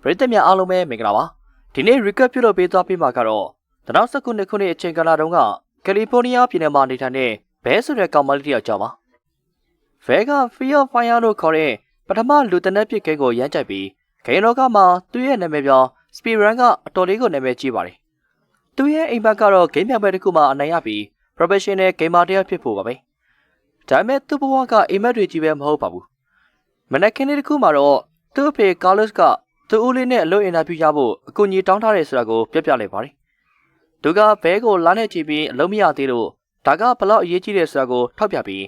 ပရိသတ်များအားလုံးပဲမင်္ဂလာပါဒီနေ့ recap ပြုလုပ်ပေးသွားပြီးမှာကတော့2019ခုနှစ်အချိန်ကာလတုန်းကကယ်လီဖိုးနီးယားပြည်နယ်မှာနေထိုင်တဲ့ဘဲဆိုတဲ့ကောင်မလေးတစ်ယောက်ကြောင့်ပါဘဲက Fear of Fire လို့ခေါ်တဲ့ပထမလူတနက်ပစ်ခဲကိုရမ်းကြိုက်ပြီးဂိမ်းလောကမှာသူ့ရဲ့နာမည်ပြောင်း Speedrun ကအတော်လေးကိုနာမည်ကြီးပါတယ်သူ့ရဲ့အိမ်ဘက်ကတော့ဂိမ်းပြပွဲတစ်ခုမှာအနိုင်ရပြီး professional gamer တစ်ယောက်ဖြစ်ဖို့ပါပဲဒါပေမဲ့သူ့ဘဝကအိမ်မက်တွေကြီးပဲမဟုတ်ပါဘူးမနက်ခင်းလေးတစ်ခုမှာတော့သူ့အဖေကာလော့စ်ကသူ့ဦးလေးနဲ့အလုပ်အင်တာဗျူးရဖို့အကူအညီတောင်းထားတယ်ဆိုတာကိုပြပြလိုက်ပါတယ်သူကဘဲကိုလာနဲ့ကြည့်ပြီးအလုပ်မရသေးလို့ဒါကဘလောက်အရေးကြီးတယ်ဆိုတာကိုထောက်ပြပြီး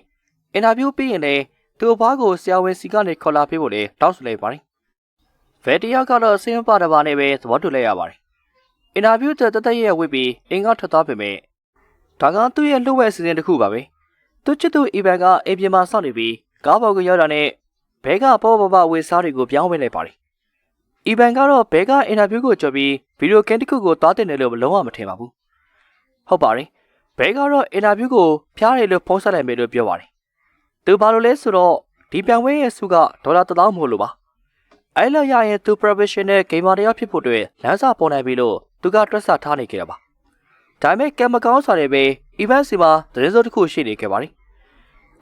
အင်တာဗျူးပြီးရင်လည်းသူ့အဖွားကိုဆရာဝန်စီကနေခေါ်လာပေးဖို့လည်းတောင်းဆိုလိုက်ပါတယ်ဘဲတယောက်ကတော့စိတ်မပတစ်ပါးနဲ့ပဲသဘောတူလိုက်ရပါတယ်အင်တာဗျူးတတရဲ့ဝစ်ပြီးအင်ကထွက်သွားပေမဲ့ဒါကသူ့ရဲ့လှုပ်ဝဲစီစဉ်တစ်ခုပါပဲသူချစ်သူအီဗန်ကအင်ပြင်မှာစောင့်နေပြီးကားပေါ်ကိုရောက်တာနဲ့ဘဲကပေါ်ဝေစားတွေကိုပြောင်းဝင်လိုက်ပါတယ်အီဗန်ကတော့ဘဲကအင်တာဗျူးကိုကြွပြီးဗီဒီယိုကင်းတစ်ခုကိုသွားတင်တယ်လို့လုံးဝမထင်ပါဘူးဟုတ်ပါတယ်ဘဲကတော့အင်တာဗျူးကိုဖျားတယ်လို့ဖုန်းဆက်လိုက်မယ်လို့ပြောပါတယ်သူဘာလို့လဲဆိုတော့ဒီပြိုင်ပွဲရဲ့စုကဒေါ်လာ1000မဟုတ်လို့ပါအဲ့လိုရရင်သူ professional gamer တယောက်ဖြစ်ဖို့အတွက်လမ်းစာပေါ်နိုင်ပြီလို့သူကတွက်ဆထားနေခဲ့တာပါဒါပေမဲ့ကံမကောင်းစွာနဲ့ပဲ event စီမှာသတင်းစိုးတစ်ခုရှိနေခဲ့ပါတယ်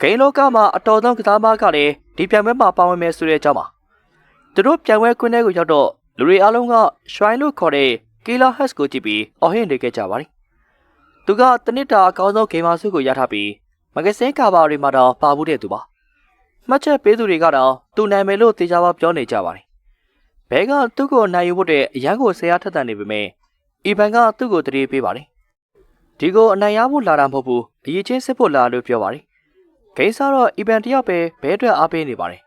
ဂိမ်းလောကမှာအတော်ဆုံးကစားသမားကလည်းဒီပြိုင်ပွဲမှာပါဝင်မယ်ဆိုတဲ့အကြောင်းပါသူတို့ပြိုင်ပွဲကွင်းထဲကိုရောက်တော့လူတွေအားလုံးက shrine လို့ခေါ်တဲ့ Killer Hex ကိုကြည့်ပြီးအော်ဟစ်နေခဲ့ကြပါတယ်သူကတနစ်တာအကောင်းဆုံး gamer ဆုကိုရထားပြီးမဂဇင်းကာဗာတွေမှာတော့ပါဘူးတဲ့သူပါမှတ်ချက်ပေးသူတွေကတော့သူနိုင်မယ်လို့သေချာပါပြောနေကြပါတယ်ဘဲကသူ့ကိုနိုင်ယူဖို့တဲ့အရန်ကိုဆရာထက်တန်နေပေမဲ့အီဗန်ကသူ့ကိုတရေပေးပါတယ်ဒီကိုအနိုင်ရဖို့လာတာမဟုတ်ဘူးအရေးချင်းစစ်ဖို့လာလို့ပြောပါတယ်ဂိမ်းစားတော့အီဗန်တယောက်ပဲဘဲအတွက်အားပေးနေပါတယ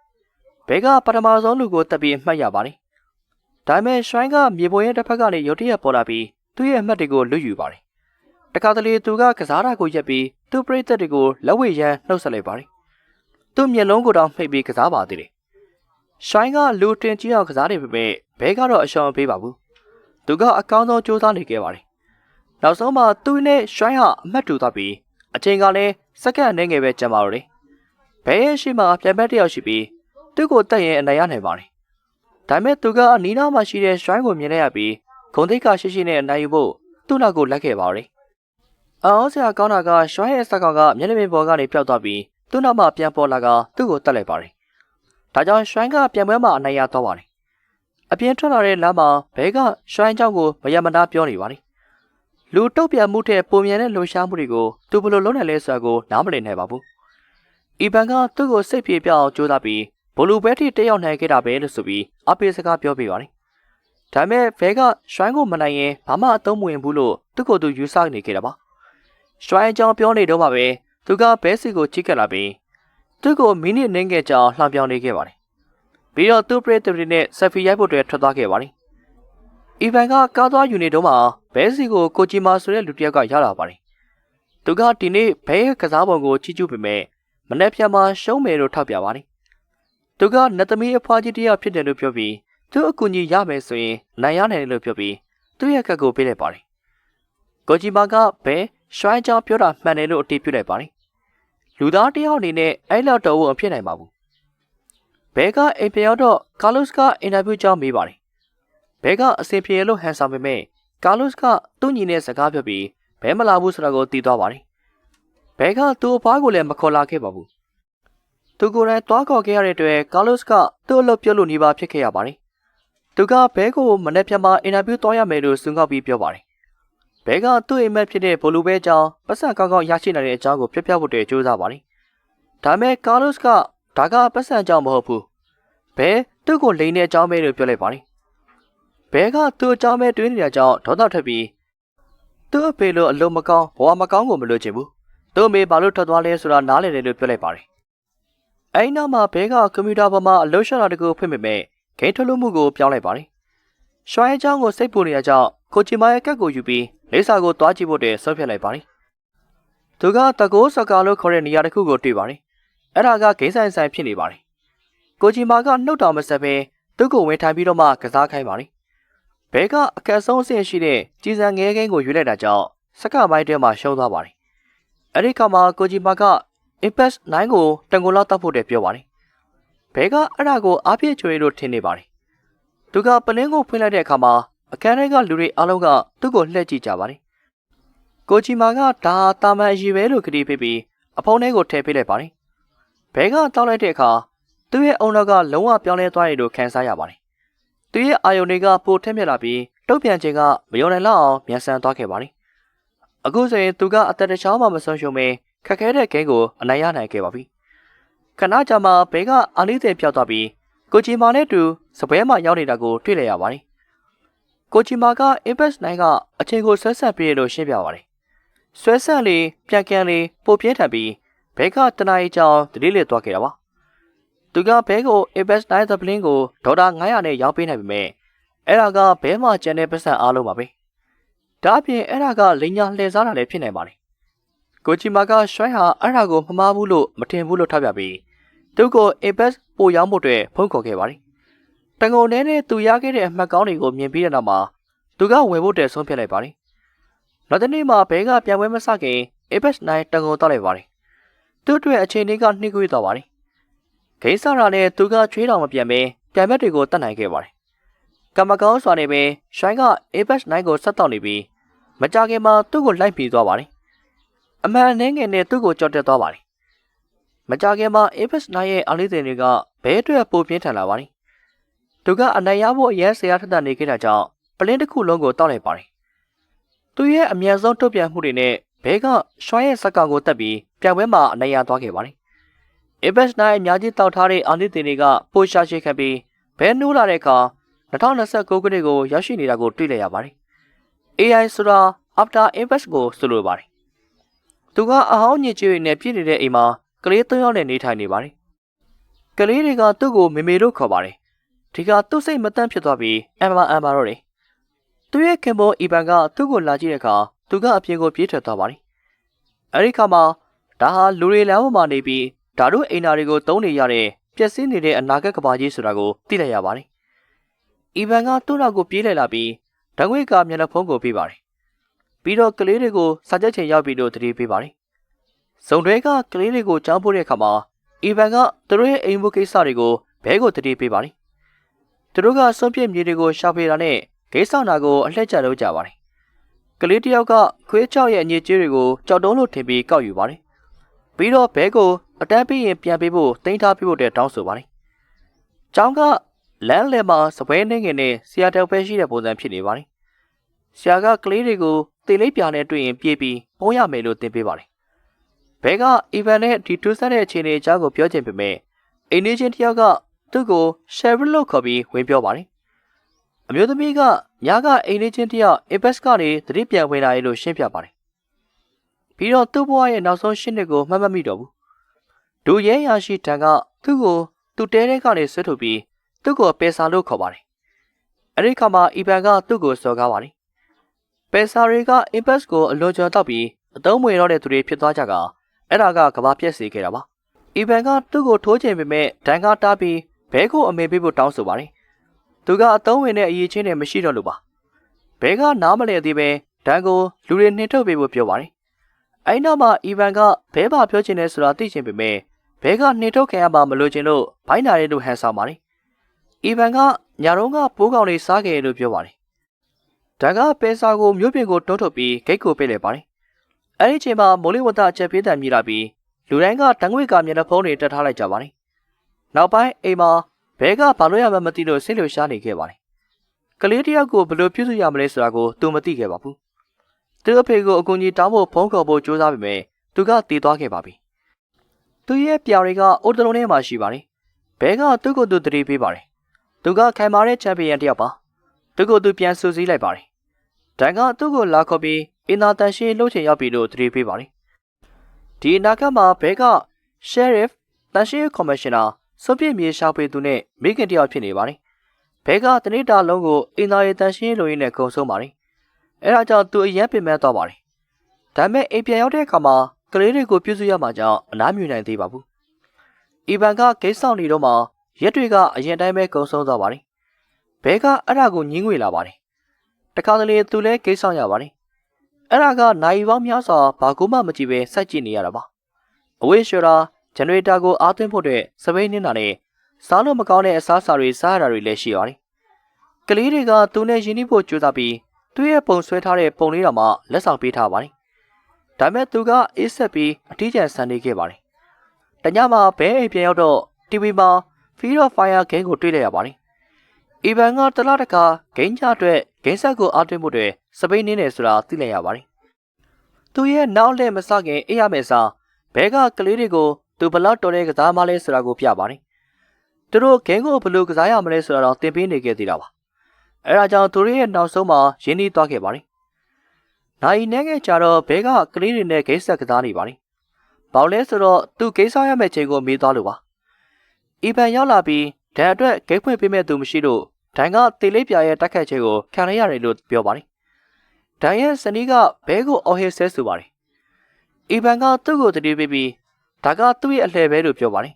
်ဘဲကပထမဆုံးလူကိုတက်ပြီးမှတ်ရပါတယ်ဒါပေမဲ့ရှိုင်းကမြေပေါ်ရဲ့တစ်ဖက်ကနေရုတ်တရက်ပေါ်လာပြီးသူ့ရဲ့အမှတ်တွေကိုလွတ်ယူပါတယ်တခါတလေသူကကစားတာကိုရက်ပြီးသူ့ပရိသတ်တွေကိုလက်ဝဲရမ်းနှုတ်ဆက်လိုက်ပါတယ်သူ့မျက်လုံးကိုတောင်မှိတ်ပြီးကစားပါသေးတယ်ရှိုင်းကလူတင်ကြီးအောင်ကစားနေပေမဲ့ဘဲကတော့အရှောင်ပေးပါဘူးသူကအကောင်းဆုံးစူးစမ်းနေခဲ့ပါတယ်နောက်ဆုံးမှာသူနဲ့ရှိုင်းဟာအမှတ်တူသွားပြီးအချိန်ကလည်းစက္ကန့်အနည်းငယ်ပဲကြာပါတော့တယ်ဘဲရဲ့ရှိမှပြန်ဘက်တစ်ယောက်ရှိပြီးသူ့ကိုတက်ရင်အနိုင်ရနိုင်ပါတယ်ဒါပေမဲ့သူကအနီးနားမှာရှိတဲ့ရှိုင်းကိုမြင်လိုက်ရပြီးဂုံတိတ်ကရှိနဲ့အနိုင်ယူဖို့သူ့နောက်ကိုလက်ခဲ့ပါတော့တယ်အော်ဆရာကောင်းတာကရှိုင်းရဲ့စက်ကောင်ကမျက်နှာပြင်ပေါ်ကနေပျောက်သွားပြီးသူ့နောက်မှပြန်ပေါ်လာကသူ့ကိုတက်လိုက်ပါတယ်ဒါကြောင့်ရှိုင်းကပြန်ပွဲမှာအနိုင်ရသွားပါတယ်အပြင်ထွက်လာတဲ့လမ်းမှာဘဲကရှိုင်းเจ้าကိုမရမနာပြောနေပါတယ်လူတုတ်ပြန်မှုတဲ့ပုံမြန်တဲ့လှူရှားမှုတွေကိုသူဘယ်လိုလုပ်နိုင်လဲဆိုတာကိုနားမလည်နိုင်ပါဘူးအီဗန်ကသူ့ကိုစိတ်ပြေပြအောင်ကြိုးစားပြီးဘလူဘဲထိတက်ရောက်နိုင်ခဲ့တာပဲလို့ဆိုပြီးအပေးစကားပြောပြပါတယ်ဒါပေမဲ့ဘဲကရှိုင်းကိုမနိုင်ရင်ဘာမှအသုံးမဝင်ဘူးလို့သူ့ကိုယ်သူယူဆနေခဲ့တာပါရှိုင်းအကြောင်းပြောနေတော့မှပဲသူကဘဲစီကိုချိကက်လာပြီးသူ့ကိုမိနစ်နှင်းငယ်ကြာလှောင်ပြောင်းနေခဲ့ပါတယ်ပြီးတော့သူ့ပရိသတ်တွေနဲ့ဆက်ဖီရိုက်ဖို့အတွက်ထွက်သွားခဲ့ပါတယ်အီဗန်ကကားသွားယူနေတော့မှဘဲစီကိုကိုဂျီမာဆိုတဲ့လူတစ်ယောက်ကရောက်လာပါတယ်သူကဒီနေ့ဘဲရဲ့ကစားပုံကိုချီးကျူးပေမဲ့မနေ့ပြန်မှာရှုံးမယ်လို့ထောက်ပြပါတယ်သူကနတ်သမီးအဖွားကြီးတစ်ယောက်ဖြစ်တယ်လို့ပြောပြီးသူ့အကူအညီရမယ်ဆိုရင်နိုင်ရနိုင်တယ်လို့ပြောပြီးသူ့ရဲ့ကတ်ကိုပေးလိုက်ပါတယ်ကိုဂျီမာကဘဲရှိုင်းချောင်းပြောတာမှန်တယ်လို့အတည်ပြုလိုက်ပါတယ်လူသားတစ်ယောက်အနေနဲ့အဲ့လောက်တော့မဖြစ်နိုင်ပါဘူးဘဲကအိမ်ပြောတော့ကာလော့စ်ကအင်တာဗျူးကြောင်းမေးပါတယ်ဘဲကအဆင်ပြေလို့ဟန်ဆောင်ပေမဲ့ကာလော့စ်ကသူ့ညီနဲ့စကားပြောပြီးဘဲမလာဘူးဆိုတာကိုသိသွားပါတယ်ဘဲကသူ့အဖွားကိုလည်းမခေါ်လာခဲ့ပါဘူးသူကိုယ်တိုင်တွားခေါ်ခဲ့ရတဲ့အတွက်ကာလော့စ်ကသူ့အလုပ်ပြုတ်လို့နေပါဖြစ်ခဲ့ရပါတယ်သူကဘဲကိုမနေ့ပြန်မှာအင်တာဗျူးသွားရမယ်လို့စွန့်ကောက်ပြီးပြောပါတယ်ဘဲကသူ့အိမ်မက်ဖြစ်တဲ့ဘလူဘဲအကြောင်းပတ်စံကောင်းကောင်းရရှိနိုင်တဲ့အကြောင်းကိုပြပြဖို့တည်းကြိုးစားပါတယ်ဒါပေမဲ့ကာလော့စ်ကဒါကပတ်စံအကြောင်းမဟုတ်ဘူးဘဲသူ့ကိုလိန်တဲ့အကြောင်းပဲလို့ပြောလိုက်ပါတယ်ဘဲကသူ့အကြောင်းပဲတွေးနေတဲ့အကြောင်းဒေါသထွက်ပြီးသူ့အဖေလိုအလုံးမကောင်းဘဝမကောင်းကိုမလို့ချင်ဘူးသူ့အမေဘာလို့ထွက်သွားလဲဆိုတာနားလည်တယ်လို့ပြောလိုက်ပါတယ်အဲ့နောက်မှာဘဲကကွန်ပျူတာပေါ်မှာအလုပ်ရှော့တာတကူဖွင့်ပေမဲ့ဂိမ်းထုတ်လို့မှုကိုပြောင်းလိုက်ပါတယ်ရွှိုင်းအကြောင်းကိုစိတ်ပူနေရကြောင်းကိုချီမာရဲ့ကတ်ကိုယူပြီးလိပ်စာကိုတွားကြည့်ဖို့တည်းဆွဲဖြတ်လိုက်ပါတယ်သူကတကိုးစကားလို့ခေါ်တဲ့နေရာတစ်ခုကိုတွေ့ပါတယ်အဲ့ဒါကဂိမ်းဆိုင်ဖြစ်နေပါတယ်ကိုချီမာကနှုတ်တော်မဆက်ဘဲသူ့ကိုဝင်ထိုင်ပြီးတော့မှကစားခိုင်းပါတယ်ဘဲကအကက်ဆုံးအဆင့်ရှိတဲ့ကြီးစံငဲကိန်းကိုယူလိုက်တာကြောင့်စကပိုင်းထဲမှာရှုံးသွားပါတယ်အဲ့ဒီခါမှာကိုချီမာက Impact 9ကိုတန်ကိုလောက်တောက်ဖို့တည်းပြောပါတယ်ဘဲကအဲ့ဒါကိုအားပြည့်ချွေလို့ထင်နေပါတယ် သူကပလင်းကိုဖွင့်လိုက်တဲ့အခါမှာအခန်းထဲကလူတွေအားလုံးကသူ့ကိုလှည့်ကြည့်ကြပါတယ်။ကိုချီမာကဒါတာမန်အရေးပဲလို့ကတိပေးပြီးအဖုံးထဲကိုထည့်ပေးလိုက်ပါတယ်။ဘဲကတောက်လိုက်တဲ့အခါသူ့ရဲ့အုံနောက်ကလုံးဝပြောင်းလဲသွားရလို့ခံစားရပါတယ်။သူရဲ့အာယုန်တွေကပိုထက်မြက်လာပြီးတုတ်ပြန်ခြင်းကမယုံနိုင်လောက်အောင်မြန်ဆန်သွားခဲ့ပါတယ်။အခုဆိုရင်သူကအသက်တစ်ချောင်းမှမဆုံးရှုံးပဲခက်ခဲတဲ့ဂိမ်းကိုအနိုင်ရနိုင်ခဲ့ပါပြီ။ခဏကြာမှဘဲကအာလီတဲ့ပြောက်သွားပြီးကိုချီမာနဲ့တူစပွဲမှာရောက်နေတာကိုတွေ့လိုက်ရပါတယ်။ကိုချီမာက Apex 9ကအချိန်ကိုဆွဲဆက်ပြေလို့ရှင်းပြပါတယ်။ဆွဲဆက်လေးပြန်ကန်လေးပိုပြင်းထန်ပြီးဘဲကတနားရီကြောင်တတိလေးသွားခဲ့တာပါ။သူကဘဲကို Apex 9သပလင်းကိုဒေါ်လာ900နဲ့ရောင်းပေးနိုင်ပေမဲ့အဲ့ဒါကဘဲမှာကျန်တဲ့ပတ်စံအားလုံးပါပဲ။ဒါအပြင်အဲ့ဒါကလိန်ညာလှည့်စားတာလည်းဖြစ်နိုင်ပါတယ်။ကိုချီမာကရွှိုင်းဟာအဲ့ဒါကိုမမှားဘူးလို့မထင်ဘူးလို့ထောက်ပြပြီးသူကို Apex ပိုရောင်းဖို့အတွက်ဖုန်းခေါ်ခဲ့ပါတယ်။တငုံထဲနဲ့သူရခဲ့တဲ့အမှတ်ကောင်းတွေကိုမြင်ပြီးတဲ့နောက်မှာသူကဝင်ဖို့တဲ့ဆုံးဖြတ်လိုက်ပါတယ်။နောက်တနေ့မှာဘဲကပြန်ပွဲမစခင် Apex 9တငုံတောက်လိုက်ပါတယ်။သူ့အတွက်အချိန်လေးကနှိကွေးသွားပါတယ်။ဂိမ်းစရာနဲ့သူကချွေးတော်မပြန်ပဲပြန်ဘက်တွေကိုတတ်နိုင်ခဲ့ပါတယ်။ကမ္မကောင်းစွာနဲ့ပဲရွှိုင်းက Apex 9ကိုဆက်တောက်နေပြီးမကြခင်မှာသူ့ကိုလိုက်ပြီးသွားပါတယ်။အမှန်နဲ့ငယ်နဲ့သူ့ကိုကြော်တက်သွားပါတယ်။မကြခင်မှာ Apex 9ရဲ့အာလီတင်တွေကဘဲအတွက်ပိုပြင်းထန်လာပါတယ်။သူကအနိုင်ရဖို့အရင်ဆရာထက်နေခဲ့တာကြောင့်ပလင်းတစ်ခုလုံးကိုတောက်လိုက်ပါတယ်။သူရဲ့အမြန်ဆုံးထုတ်ပြန်မှုတွေနဲ့ဘဲကရွှိုင်းရဲ့စကောင်ကိုတက်ပြီးပြန်ပွဲမှာအနိုင်ရသွားခဲ့ပါတယ်။ Apex 9အများကြီးတောက်ထားတဲ့အာလီတင်တွေကပိုရှာရှိခဲ့ပြီးဘဲနိုးလာတဲ့အခါ2029ခုနှစ်ကိုရောက်ရှိနေတာကိုတွေ့လိုက်ရပါတယ်။ AI ဆိုတာ After Apex ကိုဆိုလိုပါတယ်။သူကအဟောင်းညစ်ကြေးတွေနဲ့ပြည့်နေတဲ့အိမ်မှာကလေး3ယောက်နဲ့နေထိုင်နေပါတယ်။ကလေးတွေကသူ့ကိုမေမေလို့ခေါ်ပါတယ်။ဒီကသူ့စိတ်မတန့်ဖြစ်သွားပြီးအမ်ဘာတော့တယ်။သူရဲ့ခင်ပွန်းအီဗန်ကသူ့ကိုလာကြည့်တဲ့အခါသူကအပြင်ကိုပြေးထွက်သွားပါတယ်။အဲဒီခါမှာဒါဟာလူတွေလမ်းပေါ်မှာနေပြီးဓာတုအိမ်နာတွေကိုတုံးနေရတဲ့ပျက်စီးနေတဲ့အနာဂတ်ကဘာကြီးဆိုတာကိုသိလိုက်ရပါတယ်။အီဗန်ကသူ့နောက်ကိုပြေးလိုက်လာပြီးဓာတ်ငွေ့ကမျက်နှာဖုံးကိုပေးပါတယ်။ပြီးတော့ကလေးတွေကိုစာချက်ချင်ရောက်ပြီးလို့တတိပေးပါတယ်။စုံတွေကကလေးတွေကိုကြောင်းပို့တဲ့အခါမှာအီဗန်ကသူတို့ရဲ့အိမ်မှုကိစ္စတွေကိုဘဲကိုတတိပေးပါတယ်။သူတို့ကစွန့်ပစ်မြေတွေကိုရှာဖွေတာနဲ့ဂိမ်းဆောင်တာကိုအလှည့်ကျလုပ်ကြပါတယ်။ကလေးတစ်ယောက်ကခွေးချောက်ရဲ့အညစ်အကြေးတွေကိုကြောက်တုံးလို့ထင်ပြီးကောက်ယူပါတယ်။ပြီးတော့ဘဲကိုအတန်းပြီးရင်ပြန်ပေးဖို့တင်ထားပြဖို့တဲ့တောင်းဆိုပါတယ်။ကျောင်းကလမ်းလယ်မှာစပွဲနေငယ်နဲ့ဆရာတောက်ပဲရှိတဲ့ပုံစံဖြစ်နေပါတယ်။ဆရာကကလေးတွေကိုတေလိပ်ပြာနဲ့တွေ့ရင်ပြေးပြီးပုံရမယ်လို့သင်ပေးပါတယ်။ဘဲကအီဗန်နဲ့ဒီထူးဆန်းတဲ့အခြေအနေအကြောင်းကိုပြောချင်ပေမဲ့အိမ်နေချင်းတစ်ယောက်ကသူ့ကိုရှယ်ရီလို့ခေါ်ပြီးဝင်ပြောပါတယ်။အမျိုးသမီးကညကအိမ်နေချင်းတစ်ယောက် Apex ကနေသတိပြန်ဝင်လာရလို့ရှင်းပြပါတယ်။ပြီးတော့သူ့ဘဝရဲ့နောက်ဆုံးရှင်းနှစ်ကိုမှတ်မမိတော့ဘူး။ဒူရဲရရှိတန်ကသူ့ကိုသူ့တဲထဲကနေဆွဲထုတ်ပြီးသူ့ကိုပယ်ဆာလို့ခေါ်ပါတယ်။အဲဒီခါမှာအီဗန်ကသူ့ကိုစော်ကားပါတယ်။ပယ်ဆာတွေက Apex ကိုအလွန်ကျွံတောက်ပြီးအသုံးမဝင်တော့တဲ့သူတွေဖြစ်သွားကြကအဲ့ဒါကကဘာပြက်စေခဲ့တာပါ။အီဗန်ကသူ့ကိုထိုးချင်ပေမဲ့ဒန်ကတားပြီးဘဲကိုအမေပေးဖို့တောင်းဆိုပါတယ်။သူကအသုံးဝင်တဲ့အရေးချင်းတွေမရှိတော့လို့ပါ။ဘဲကနားမလည်သေးပဲဒန်ကိုလူတွေနှင်ထုတ်ပေးဖို့ပြောပါတယ်။အဲဒီနောက်မှာအီဗန်ကဘဲပါပြောချင်တယ်ဆိုတာသိချင်ပေမဲ့ဘဲကနှင်ထုတ်ခံရမှာမလို့ချင်လို့ဘိုင်းနာရဲလို့ဟန်ဆောင်ပါတယ်။အီဗန်ကညာတော့ကပိုးကောင်လေးစားခဲ့လို့ပြောပါတယ်။ဒန်ကပယ်ဆာကိုမြို့ပြင်ကိုတွန်းထုတ်ပြီးဂိတ်ကိုပိတ်လိုက်ပါတယ်။အဲဒီချိန်မှာမိုးလေဝသအချက်ပေးတံမြည်လာပြီးလူတိုင်းကတံငွေကမျက်နှာဖုံးတွေတက်ထားလိုက်ကြပါတယ်။နောက်ပိုင်းအိမ်မှာဘဲကဘာလို့ရမှမသိလို့စိတ်လှရှားနေခဲ့ပါတယ်။ကလေးတယောက်ကိုဘယ်လိုပြုစုရမလဲဆိုတာကိုသူမသိခဲ့ပါဘူး။သူ့အဖေကိုအကူအညီတောင်းဖို့ဖုန်းခေါ်ဖို့ကြိုးစားပေမဲ့သူကတည်သွားခဲ့ပါပြီ။သူရဲ့ပြာတွေကအိုတလုံးထဲမှာရှိပါတယ်။ဘဲကသူ့ကိုသူတတိပေးပါတယ်။သူကခိုင်မာတဲ့ချန်ပီယံတယောက်ပါ။သူ့ကိုသူပြန်ဆူစည်းလိုက်ပါတယ်။ဒန်ကသူ့ကိုလာခေါ်ပြီးအင်တာတန်ရှင်းလှုပ်ချင်ရောက်ပြီလို့တတိပေးပါတယ်။ဒီအနာဂတ်မှာဘဲက Sheriff တန်ရှင်းကော်မရှင်နာစွန့်ပစ်မြေရှာဖွေသူနဲ့မိခင်တယောက်ဖြစ်နေပါတယ်။ဘဲကတနေ့တာလုံးကိုအင်တာရီတန်ရှင်းလိုရင်းနဲ့ကုံဆုံးပါတယ်။အဲဒါကြောင့်သူအရင်ပင်ပန်းသွားပါတယ်။ဒါပေမဲ့အိမ်ပြန်ရောက်တဲ့အခါမှာကလေးတွေကိုပြုစုရမှာကြောင့်အနားမြူနိုင်သေးပါဘူး။အီဗန်ကဂိတ်ဆောင်နေတော့မှရက်တွေကအရင်တိုင်းပဲကုံဆုံးသွားပါတယ်။ဘဲကအဲ့ဒါကိုညင်းငွေလာပါတယ်။တခါတလေသူလည်းဂိတ်ဆောင်ရပါတယ်။အဲ့ဒါကနိုင်ပေါင်းများစွာဘာကူမှမကြည့်ပဲစိုက်ကြည့်နေရတာပါ။အဝေးလျှော်တာဂျန်နရေတာကိုအားသွင်းဖို့အတွက်စပိန်နေတာနဲ့စားလို့မကောင်းတဲ့အစားအစာတွေစားရတာတွေလည်းရှိပါတယ် ကလေးတွေကသူနဲ့ရင်းနှီးဖို့ကြိုးစားပြီးသူ့ရဲ့ပုံဆွဲထားတဲ့ပုံလေးတော်မှလက်ဆောင်ပေးထားပါတယ်။ဒါပေမဲ့သူကအေးဆက်ပြီးအထီးကျန်ဆန်နေခဲ့ပါတယ်။တညမှာဘဲအိမ်ပြန်ရောက်တော့ TV မှာ Field of Fire ဂိမ်းကိုတွေ့လိုက်ရပါတယ်။အီဗန်ကတလားတခါဂိမ်းချအတွက်ဂိမ်းဆက်ကိုအားသွင်းမှုတွေစပိန်နေတယ်ဆိုတာသိလိုက်ရပါတယ်။သူရဲ့နောက်လက်မစခင်အေးရမယ်စားဘဲကကလေးတွေကိုသူဘလောက်တော်တဲ့ကစားမလဲဆိုတာကိုပြပါတယ်။သူတို့ဂိမ်းကိုဘယ်လိုကစားရမလဲဆိုတာတော့သင်ပေးနေခဲ့သေးတာပါ။အဲဒါကြောင့်သူတို့ရဲ့နောက်ဆုံးမှာရင်းနှီးသွားခဲ့ပါတယ်။နိုင်နေငယ်ကြတော့ဘဲကကလေးတွေနဲ့ဂိမ်းဆက်ကစားနေပါတယ်။ဘာလဲဆိုတော့သူဂိမ်းစားရမယ့်ချိန်ကိုမေးသွားလို့ပါ။အီဗန်ရောက်လာပြီးဒန်အတွက်ဂိမ်းဖွင့်ပေးမဲ့သူမရှိလို့ဒန်ကတေလေးပြာရဲ့တက်ခတ်ချက်ကိုခံရရတယ်လို့ပြောပါတယ်။ဒန်ရဲ့ဇနီးကဘဲကိုအော်ဟစ်ဆဲဆိုပါတယ်။အီဗန်ကသူ့ကိုတတိပေးပြီးဒါကသူ့ရဲ့အလှည့်ပဲလို့ပြောပါတယ်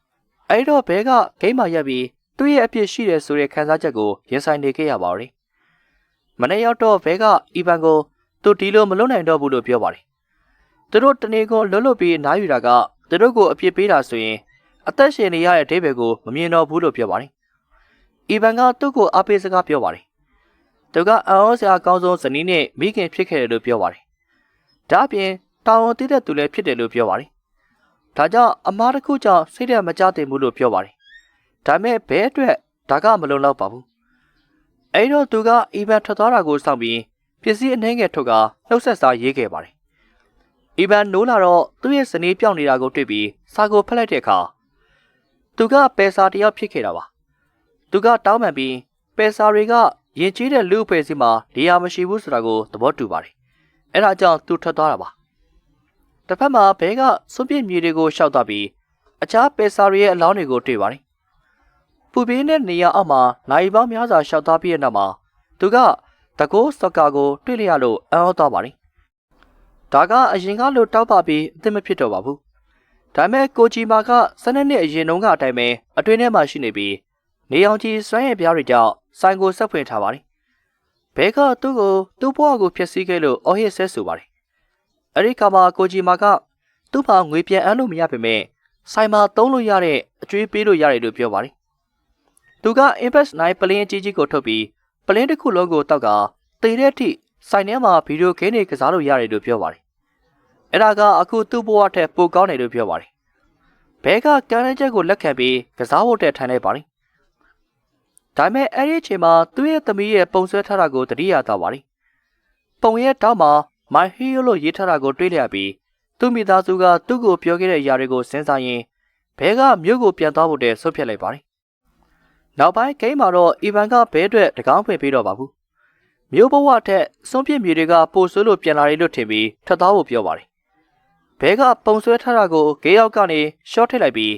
။အဲဒီတော့ဘဲကဂိမ်းမှာရပ်ပြီးသူ့ရဲ့အပြစ်ရှိတယ်ဆိုတဲ့ခံစားချက်ကိုရင်ဆိုင်နေခဲ့ရပါတယ်။မနေ့ရောက်တော့ဘဲကအီဗန်ကိုသူဒီလိုမလုပ်နိုင်တော့ဘူးလို့ပြောပါတယ်။သူတို့တနေ့ကိုလွတ်လွတ်ပြီးနားယူတာကသူတို့ကိုအပြစ်ပေးတာဆိုရင်အသက်ရှင်နေရတဲ့အဓိပ္ပာယ်ကိုမမြင်တော့ဘူးလို့ပြောပါတယ်။အီဗန်ကသူ့ကိုအားပေးစကားပြောပါတယ်။သူကအံ့ဩစရာအကောင်းဆုံးဇနီးနဲ့မိခင်ဖြစ်ခဲ့တယ်လို့ပြောပါတယ်။ဒါ့အပြင်တောင်းဝန်တည်တဲ့သူလည်းဖြစ်တယ်လို့ပြောပါတယ်။ဒါကြောင့်အမားတစ်ခုကြောင့်စိတ်ထဲမကြတင်ဘူးလို့ပြောပါတယ်။ဒါမဲ့ဘဲအတွက်ဒါကမလုံလောက်ပါဘူး။အဲဒီတော့သူကအီဗန်ထွက်သွားတာကိုစောင့်ပြီးပစ္စည်းအနှဲငယ်ထုတ်ကနှုတ်ဆက်စာရေးခဲ့ပါတယ်။အီဗန်နိုးလာတော့သူ့ရဲ့ဇနီးပြောင်းနေတာကိုတွေ့ပြီးစာကိုဖတ်လိုက်တဲ့အခါသူကပယ်စာတယောက်ဖြစ်ခဲ့တာပါ။သူကတောင်းပန်ပြီးပယ်စာတွေကရင်ကျေးတဲ့လူအဖွဲ့အစည်းမှာနေရာမရှိဘူးဆိုတာကိုသဘောတူပါတယ်။အဲဒါကြောင့်သူထွက်သွားတာပါ။တစ်ဖက်မှာဘဲကစွန့်ပစ်မြေတွေကိုရှောက်သွားပြီးအခြားပယ်စာတွေရဲ့အလောင်းတွေကိုတွေ့ပါတယ်။ပူပေးတဲ့နေရာအောက်မှာနိုင်ပေါင်းများစွာရှောက်သွားပြီးတဲ့နောက်မှာသူကတကိုးစကာကိုတွေ့လိုက်ရလို့အံ့ဩသွားပါတယ်။ဒါကအရင်ကလိုတောက်ပါပြီးအသင့်မဖြစ်တော့ပါဘူး။ဒါပေမဲ့ကိုဂျီမာက12နှစ်အရင်တုန်းကအတိုင်းပဲအတွင်းထဲမှာရှိနေပြီးနေအောင်ကြီးစွမ်းရည်ပြားတွေကြောင့်ဆိုင်ကိုဆက်ဖွင့်ထားပါတယ်။ဘဲကသူ့ဘဝကိုဖျက်ဆီးခဲ့လို့အော်ဟစ်ဆဲဆိုပါတယ်။အဲဒီခါမှာကိုဂျီမာကသူ့ဘာငွေပြန်အမ်းလို့မရပေမဲ့ဆိုင်မှာသုံးလို့ရတဲ့အကျွေးပေးလို့ရတယ်လို့ပြောပါတယ်။သူက Impact 9 ပလင်းအကြီးကြီးကိုထုတ်ပြီးပလင်းတစ်ခုလုံးကိုတောက်ကတေတဲ့အထိဆိုင်ထဲမှာဗီဒီယိုဂိမ်းတွေကစားလို့ရတယ်လို့ပြောပါတယ်။အဲဒါကအခုသူ့ဘဝထက်ပိုကောင်းတယ်လို့ပြောပါတယ်။ဘဲကကမ်းလှမ်းချက်ကိုလက်ခံပြီးကစားဖို့တက်ထိုင်လိုက်ပါတယ်။ဒါပေမဲ့အဲဒီအချိန်မှာသူ့ရဲ့သမီးရဲ့ပုံဆွဲထားတာကိုသတိရသွားပါတယ်။ပုံရဲ့တောက်မှာ My Hero လို့ရေးထားတာကိုတွေ့လိုက်ပြီးသူ့မိသားစုကသူ့ကိုပြောခဲ့တဲ့အရာတွေကိုစဉ်းစားရင်းဘဲကမြို့ကိုပြန်သွားဖို့တည်းဆုတ်ဖြတ်လိုက်ပါတယ်။နောက်ပိုင်းဂိမ်းမှာတော့အီဗန်ကဘဲအတွက်တကောင်းဖွင့်ပေးတော့ပါဘူး။မြို့ဘဝထက်စွန့်ပစ်မြေတွေကပိုဆိုးလို့ပြန်လာတယ်လို့ထင်ပြီးထပ်သွားဖို့ပြောပါတယ်။ဘဲကပုံဆွဲထားတာကိုဂေးရောက်ကနေရှော့ထည့်လိုက်ပြီး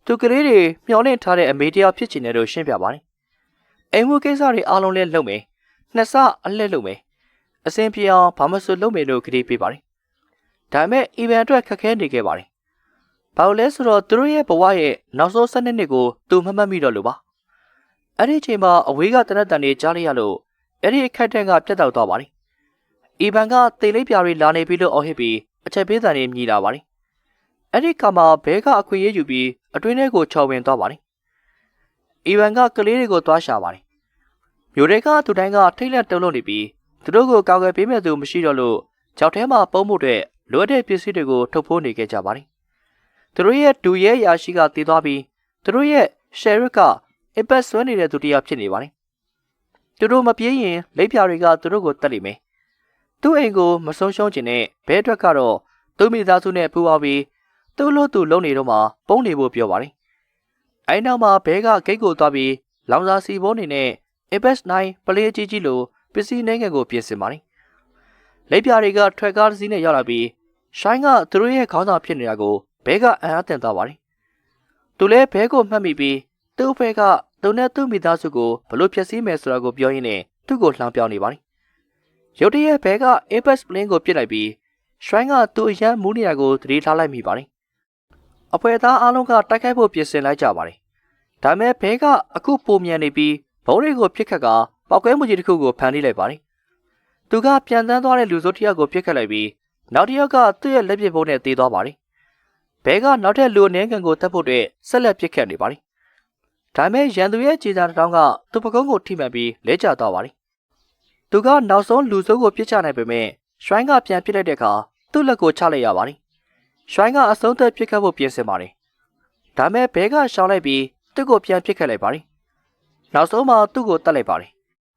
သူကလေးတွေမျောလင့်ထားတဲ့အမေတရားဖြစ်ချင်တယ်လို့ရှင်းပြပါတယ်။အိမ်ဝတ်ကိစ္စတွေအားလုံးလည်းလုပ်မယ်။နှစ်ဆအလှည့်လုပ်မယ်။အစင်ပြေအောင်ဘာမှမဆိုလုပ်မယ်လို့ကတိပေးပါတယ်။ဒါပေမဲ့အီဗန်အတွက်ခက်ခဲနေခဲ့ပါတယ်။ဘာလို့လဲဆိုတော့သူတို့ရဲ့ဘဝရဲ့နောက်ဆုံး12နှစ်ကိုသူမမှတ်မိတော့လို့ပါ။အဲ့ဒီအချိန်မှာအဝေးကတနက်တန်တွေကြားလိုက်ရလို့အဲ့ဒီအခက်တန်းကပြတ်တောက်သွားပါတယ်။အီဗန်ကတေလေးပြားတွေလာနေပြီလို့အော်ဟစ်ပြီးအချက်ပေးတန်တွေမြည်လာပါတယ်။အဲ့ဒီခါမှာဘဲကအခွင့်အရေးယူပြီးအတွင်းထဲကိုချော်ဝင်သွားပါတယ်။အီဗန်ကကလေးတွေကိုသွားရှာပါတယ်။မြို့တွေကသူတိုင်းကထိတ်လန့်တုန်လှုပ်နေပြီးသူတို့ကိုကာကွယ်ပေးမဲ့သူမရှိတော့လို့ကြောက်ထဲမှာပုံမှုတွေလိုအပ်တဲ့ပစ္စည်းတွေကိုထုတ်ဖိုးနေခဲ့ကြပါတယ်။သူတို့ရဲ့ဒူရဲရာရှိကတည်သွားပြီးသူတို့ရဲ့ရှယ်ရစ်ကအပတ်ဆွဲနေတဲ့သူတရားဖြစ်နေပါတယ်။သူတို့မပြေးရင်လက်ပြတွေကသူတို့ကိုတတ်လိမ့်မယ်။သူ့အိမ်ကိုမဆုံးရှုံးခြင်းနဲ့ဘဲအတွက်ကတော့သူ့မိသားစုနဲ့ပူးပေါင်းပြီးသူ့လို့သူလုံနေတော့မှပုံနေဖို့ပြောပါတယ်။အဲဒီနောက်မှာဘဲကဂိတ်ကိုသွားပြီးလောင်စာစီဘိုးနေနဲ့ Impact 9 ပလေးကြီးလိုပစ္စည်းနှဲငယ်ကိုပြင်ဆင်ပါတယ်။လက်ပြတွေကထွက်ကားတစ်စီးနဲ့ရောက်လာပြီးရှိုင်းကသူတို့ရဲ့ခေါင်းဆောင်ဖြစ်နေတာကိုဘဲကအံ့အားသင့်သွားပါတယ်။သူလည်းဘဲကိုမှတ်မိပြီးသူ့ဘဲကသူနဲ့သူ့မိသားစုကိုဘလို့ဖြည့်ဆည်းမယ်ဆိုတာကိုပြောရင်းနဲ့သူ့ကိုလှောင်ပြောင်းနေပါတယ်။ရုတ်တရက်ဘဲက Apex Plane ကိုပစ်လိုက်ပြီးရှိုင်းကသူ့အရန်မူးနေရကိုသတိထားလိုက်မိပါတယ်။အဖွဲသားအားလုံးကတိုက်ခိုက်ဖို့ပြင်ဆင်လိုက်ကြပါတယ်။ဒါပေမဲ့ဘဲကအခုပုံမြန်နေပြီးဘုံတွေကိုပြစ်ခတ်ကပောက်ကွဲမှုကြီးတစ်ခုကိုဖန်တီးလိုက်ပါတယ်။သူကပြန်တန်းသွားတဲ့လူစိုးတစ်ယောက်ကိုပြစ်ခတ်လိုက်ပြီးနောက်တစ်ယောက်ကသူ့ရဲ့လက်ပစ်ဘုံနဲ့တေးသွားပါတယ်။ဘဲကနောက်ထပ်လူအနေငယ်ကိုတတ်ဖို့အတွက်ဆက်လက်ပြစ်ခတ်နေပါတယ်။ ဒါပေမဲ့ရန်သူရဲ့ခြေစားတစ်ထောင်းကသူ့ပကုံးကိုထိမှန်ပြီးလဲကျသွားပါတယ်။သူကနောက်ဆုံးလူစိုးကိုပြစ်ချနိုင်ပေမဲ့ရွှိုင်းကပြန်ပစ်လိုက်တဲ့အခါသူ့လက်ကိုချလိုက်ရပါတယ်။ရွှိုင်းကအဆုံးသက်ပစ်ခတ်ဖို့ပြင်ဆင်ပါတယ်။ဒါပေမဲ့ဘဲကရှောင်လိုက်ပြီးသူ့ကိုပြန်ပစ်ခတ်လိုက်ပါတယ်။နောက်ဆုံးမှသူ့ကိုတတ်လိုက်ပါတယ်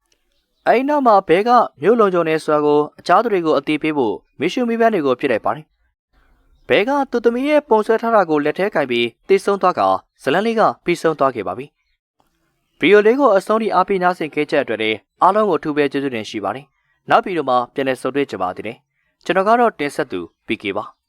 ။အဲဒီနောက်မှာဘဲကမြို့လုံခြုံနေစွာကိုအခြားသူတွေကိုအတိပေးဖို့မီရှူမီပန်းတွေကိုပြစ်လိုက်ပါတယ်။ဘဲကသူ့သမီးရဲ့ပုံဆွဲထားတာကိုလက်ထဲကင်ပြီးတိတ်ဆုံးသွားကဇလန်းလေးကပြီးဆုံးသွားခဲ့ပါပြီ။ဗီဒီယိုလေးကိုအဆုံးထိအားပေးနားဆင်ခဲ့ကြတဲ့အတွက်လည်းအားလုံးကိုအထူးပဲကျေးဇူးတင်ရှိပါတယ်။နောက်ဗီဒီယိုမှာပြန်လည်ဆုံတွေ့ကြပါသေးတယ်။ကျွန်တော်ကတော့တင်ဆက်သူ PK ပါ။